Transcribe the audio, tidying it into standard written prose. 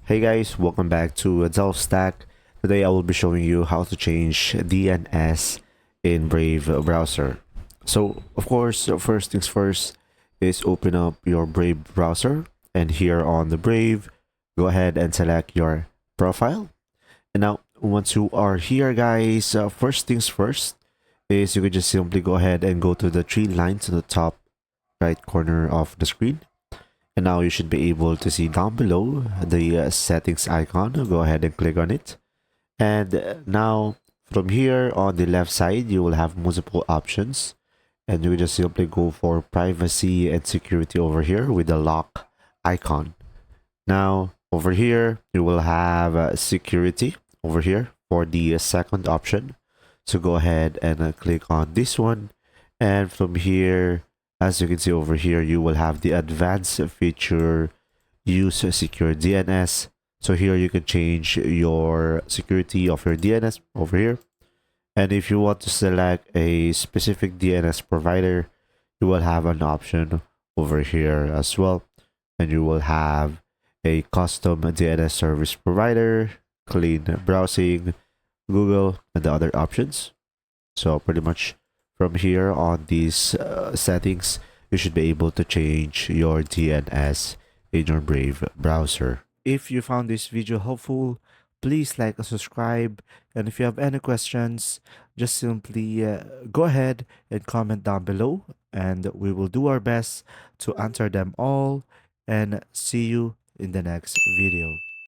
Hey guys, welcome back to Delft Stack. Today I will be showing you how to change DNS in Brave browser. So of course, first things first is open up your Brave browser, and here on the Brave, go ahead and select your profile. And now once you are here guys, first things first is you can just simply go ahead and go to the three lines in the top right corner of the screen. And now you should be able to see down below the settings icon. Go ahead and click on it. And now from here on the left side, you will have multiple options. And you just simply go for privacy and security over here with the lock icon. Now over here, you will have security over here for the second option. So go ahead and click on this one. And from here, as you can see over here, you will have the advanced feature, use secure DNS. So here you can change your security of your DNS over here. And if you want to select a specific DNS provider, you will have an option over here as well. And you will have a custom DNS service provider, CleanBrowsing, Google, and the other options. So pretty much from here on these settings, you should be able to change your DNS in your Brave browser. If you found this video helpful, please like and subscribe. And if you have any questions, just simply go ahead and comment down below, and we will do our best to answer them all. And see you in the next video.